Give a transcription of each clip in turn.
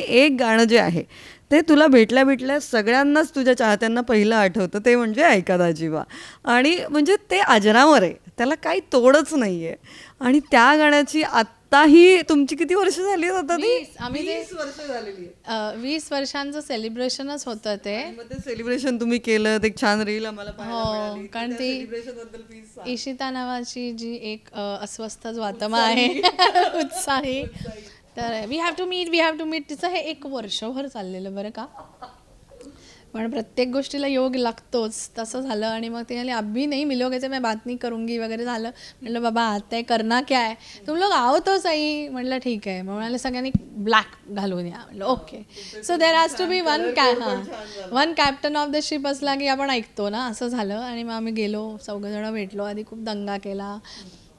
एक गाणं जे आहे ते तुला भेटल्या भेटल्या सगळ्यांनाच तुझ्या चाहत्यांना पहिलं आठवतं ते म्हणजे ऐका दाजीबा. आणि म्हणजे ते अजरामर आहे, त्याला काही तोडच नाही आहे. आणि त्या गाण्याची आत्ताही तुमची किती वर्ष झाली आहेत आता ती? 20 आम्ही ते 20 वर्ष झालेली आहे. 20 वर्षांचं सेलिब्रेशनच होतं ते. आणि मग ते सेलिब्रेशन तुम्ही केलं, एक छान रील आम्हाला पाहायला हो, मिळाली. तर कारण त्या ती सेलिब्रेशन बद्दल प्लीज सांग. इशिता नावाची जी एक अस्वस्थ आत्मा आहे उत्साही, तर we have to meet, we have to meet, तिचं हे 1 वर्षभर चाललेलं बरं का. पण प्रत्येक गोष्टीला योग लागतोच, तसं झालं. आणि मग ते म्हणाले अभी नहीं मिलोगे तो मैं बात नहीं करूंगी वगैरे झालं. म्हटलं बाबा आता आहे करना क्या है, तुम लोग आओ तो सही. म्हटलं ठीक आहे. मग म्हणाले सगळ्यांनी ब्लॅक घालून या. म्हटलं okay. So there has to be one captain of the ship असला की आपण ऐकतो ना, असं झालं. आणि मग आम्ही गेलो, चौघंजणं भेटलो. आधी खूप दंगा केला,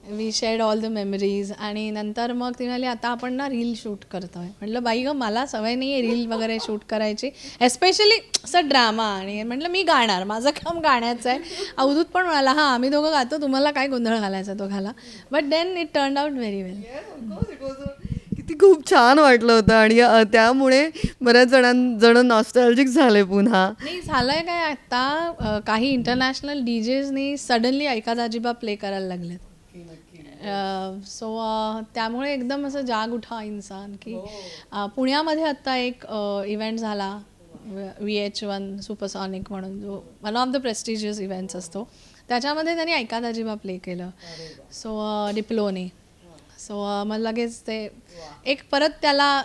we shared all the memories. आणि नंतर मग ती म्हणाली आता आपण ना रील शूट करतोय. म्हटलं बाई गं मला सवय नाही आहे रील वगैरे शूट करायची, एस्पेशली असं ड्रामा. आणि म्हटलं मी गाणार, माझं काम गाण्याचं आहे. अवधूत पण म्हणाला हां आम्ही दोघं गातो, तुम्हाला काय गोंधळ घालायचा तो घाला. But then it turn out very well. किती खूप छान वाटलं होतं. आणि त्यामुळे बऱ्याच जण नॉस्टॅल्जिक झाले पुन्हा. नाही झालंय काय आता काही इंटरनॅशनल डीजेसनी सडनली ऐका दाजीबा प्ले करायला लागलेत. सो त्यामुळे एकदम असं जाग उठा इंसान की पुण्यामध्ये आत्ता एक इव्हेंट झाला VH1 सुपरसॉनिक म्हणून, जो one of the prestigious events असतो, त्याच्यामध्ये त्यांनी ऐका दाजीबा प्ले केलं. सो डिप्लोने. सो मग लगेच ते एक परत त्याला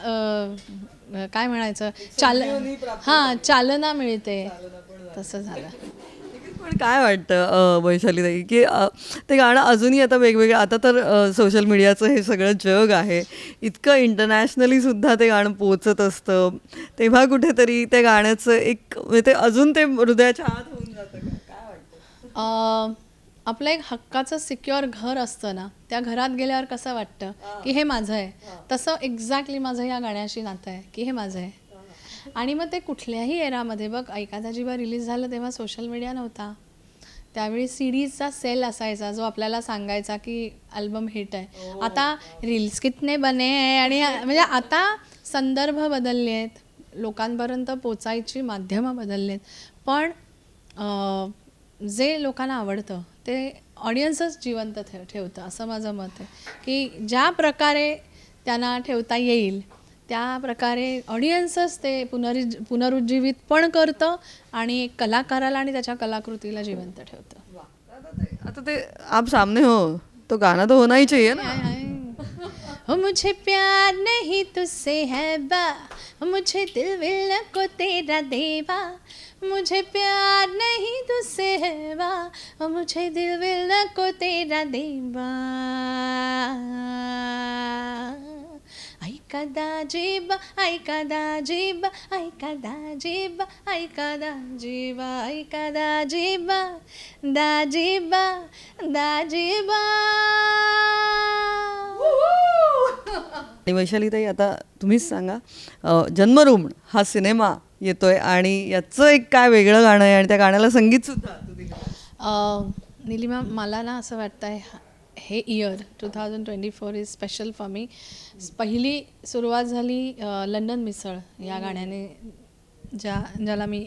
काय म्हणायचं चालना मिळते, तसं झालं. पण काय वाटतं वैशालीताई की ते गाणं अजूनही आता वेगवेगळं, आता तर सोशल मीडियाचं हे सगळं जग आहे, इतकं इंटरनॅशनली सुद्धा ते गाणं पोचत असतं, तेव्हा कुठेतरी त्या गाण्याचं एक म्हणजे ते अजून ते हृदयाच्या आत होऊन जातं का? काय वाटतं? आपलं एक हक्काचं सिक्युअर घर असतं ना, त्या घरात गेल्यावर कसं वाटतं की हे माझं आहे, तसं एक्झॅक्टली माझं या गाण्याशी नातं आहे की हे माझं आहे. आणि मग ते कुठल्याही एरामध्ये बघ, ऐका दाजीबा रिलीज झालं तेव्हा सोशल मीडिया नव्हता. त्यावेळी सीडीजचा सेल असायचा जो आपल्याला सांगायचा की अल्बम हिट आहे. आता रील्स कितने बने आहे. आणि म्हणजे आता संदर्भ बदलले आहेत, लोकांपर्यंत पोचायची माध्यमं बदलली आहेत, पण जे लोकांना आवडतं ते ऑडियन्सच जिवंत ठेवतं असं माझं मत आहे. की ज्या प्रकारे त्यांना ठेवता येईल त्या प्रकारे ऑडियन्सच ते पुनरुज्जीवित पण करतं आणि कलाकाराला आणि त्याच्या कलाकृतीला जिवंत ठेवतं. आता ते आप सामने हो, तो गाना तो होना ही चाहिए ना. हो मुझे प्यार नहीं तुझसे है बा, मुझे दिल विल को तेरा देवा, मुझे प्यार नहीं तुझसे है बा, मुझे दिल विल को तेरा देवा. ऐका दाजीबा, ऐका दाजीबा, ऐका दाजीबा, ऐका दाजीबा, ऐका दाजीबा, दाजीबा, दाजीबा. आणि वैशालीताई आता तुम्हीच सांगा, जन्मरुण हा सिनेमा येतोय आणि याचं एक काय वेगळं गाणं आहे आणि त्या गाण्याला संगीत सुद्धा. निलिमा मला ना असं वाटतं आहे हे year 2024 is special for me. पहिली सुरुवात झाली लंडन मिसळ या गाण्याने, ज्याला मी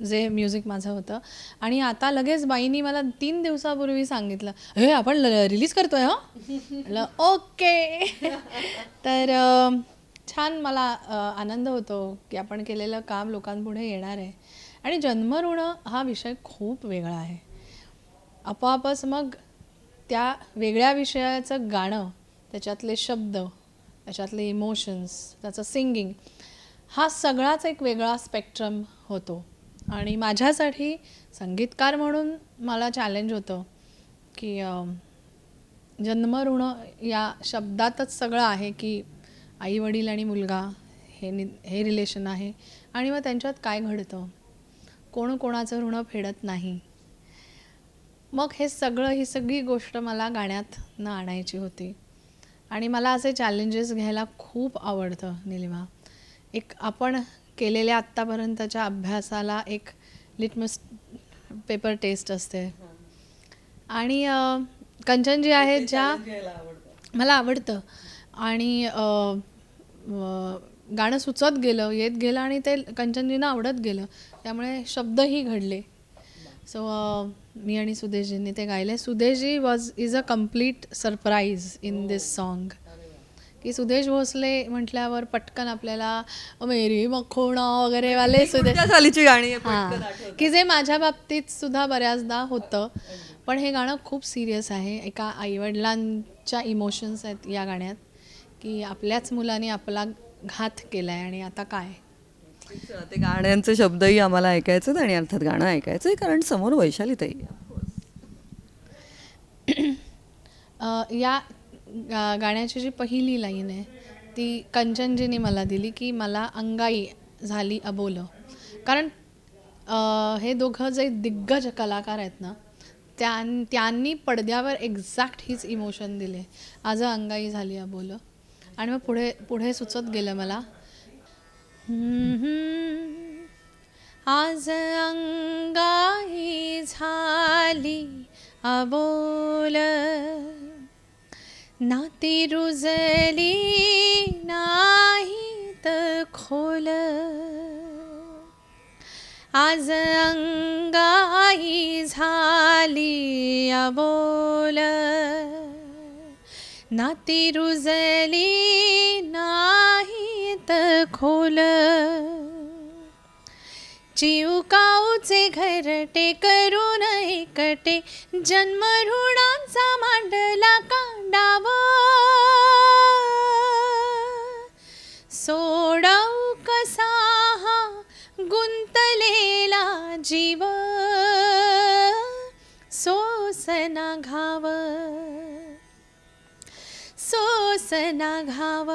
जे म्युझिक माझं होतं. आणि आता लगेच बाईंनी मला 3 दिवसापूर्वी सांगितलं हे आपण रिलीज करतोय हो. म्हटलं ओके. तर छान मला आनंद होतो की आपण केलेलं काम लोकांपुढे येणार आहे. आणि जन्मऋण हा विषय खूप वेगळा आहे. आपोआपच मग त्या वेगळ्या विषयाचं गाणं, त्याच्यातले शब्द, त्याच्यातले इमोशन्स, त्याचं सिंगिंग, हा सगळाच एक वेगळा स्पेक्ट्रम होतो. आणि माझ्यासाठी संगीतकार म्हणून मला चॅलेंज होतं की जन्मऋण या शब्दातच सगळं आहे की आईवडील आणि मुलगा हे रिलेशन आहे. आणि मग त्यांच्यात काय घडतं, कोण कोणाचं ऋण फेडत नाही. मग ही सगळी गोष्ट मला गाण्यात न आणायची होती. आणि मला असे चॅलेंजेस घ्यायला खूप आवडतं निलिमा. एक आपण केलेल्या आत्तापर्यंतच्या अभ्यासाला एक लिटमस पेपर टेस्ट असते. आणि कंचन जी आहेत ज्या मला आवडतं. आणि गाणं सुचत गेलं, येत गेलं आणि ते कंचनजींना आवडत गेलं, त्यामुळे शब्दही घडले. सो मी आणि सुदेशजींनी ते गायले. Sudeshji is a complete surprise in this song. की सुदेश भोसले म्हटल्यावर पटकन आपल्याला मेरी मखोणा वगैरे वाले सुदेश, त्या सालीची गाणी आहे, हां, पटकन आठवतात. की जे माझ्या बाबतीत सुद्धा बऱ्याचदा होतं. पण हे गाणं खूप सिरियस आहे. एका आईवडिलांच्या इमोशन्स आहेत या गाण्यात, की आपल्याच मुलाने आपला घात केला आहे आणि आता काय. ते गाण्यांचे शब्दही आम्हाला ऐकायचे आणि अर्थात गाणं ऐकायचंय, कारण समोर वैशालीताई आहे. या गाण्याची जी पहिली लाईन आहे ती कंचनजीने मला दिली, की मला अंगाई झाली अबोलं. कारण हे दोघं जे दिग्गज कलाकार आहेत ना, त्यांनी पडद्यावर एक्झॅक्ट हीच इमोशन दिले. आज अंगाई झाली अबोलं. आणि मग पुढे पुढे सुचत गेलं मला, आज अंगाई झाली अबोल, नाती रुजली नाहीत खोल, आज अंगाई झाली अबोल, नाती रुजली नाहीत खोल, चिवकाऊचे घरटे करून एकटे, जन्म ऋणांचा मांडला कांडावा, सोडवू कसा हा गुंतलेला जीव, सोसना घाव, सोसना घाव,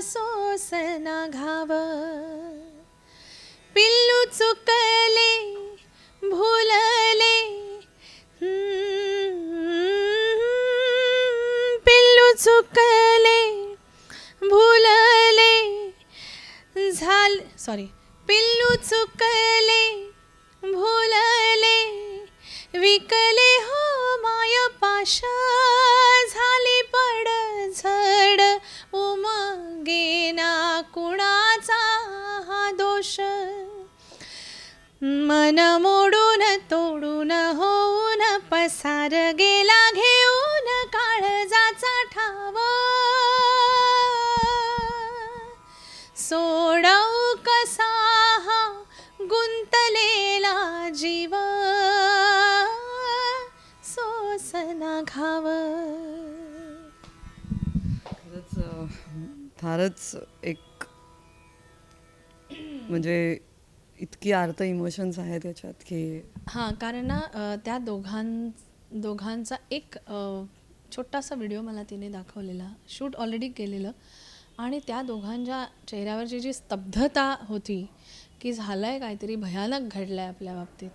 सोसना घाव, पिल्लू चुकले भुलले, पिल्लू चुकले भुलले, पिल्लू चुकले भुलले, विकले हो माय पाश, झाली पडझड उमगेना कुणाचा हा दोष, मन मोडून तोडून होऊन पसार गेला घेऊन काळजाचा ठाव, सोडवू कसा हा गुंतलेला जीव, सोसना घाव. फारच एक म्हणजे इतकी आर्त इमोशन्स आहेत त्याच्यात की हां, कारण ना त्या दोघांचा एक छोटासा व्हिडिओ मला तिने दाखवलेला, शूट ऑलरेडी केलेलं, आणि त्या दोघांच्या चेहऱ्यावरची जी स्तब्धता होती, की झालं आहे काहीतरी भयानक घडलं आहे आपल्या बाबतीत,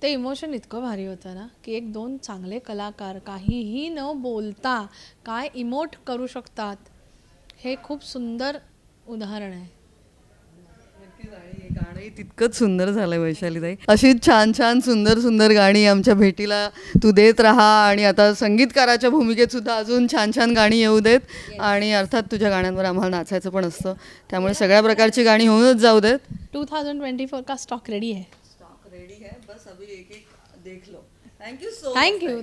ते इमोशन इतकं भारी होतं ना, की एक दोन चांगले कलाकार काहीही न बोलता काय इमोट करू शकतात, हे खूप सुंदर उदाहरण आहे. हे गाणंही तितकंच सुंदर झालंय वैशालीताई. अशीच छान छान सुंदर सुंदर गाणी आमच्या भेटीला तू देत राहा आणि आता संगीतकाराच्या भूमिकेत सुद्धा अजून छान छान गाणी येऊ देत. आणि अर्थात तुझ्या गाण्यांवर आम्हाला नाचायचं पण असतं, त्यामुळे सगळ्या प्रकारची गाणी होऊनच जाऊ देत. 2024 का स्टॉक रेडी है. स्टॉक रेडी है, बस अभी एक एक देख लो. Thank you so thank you.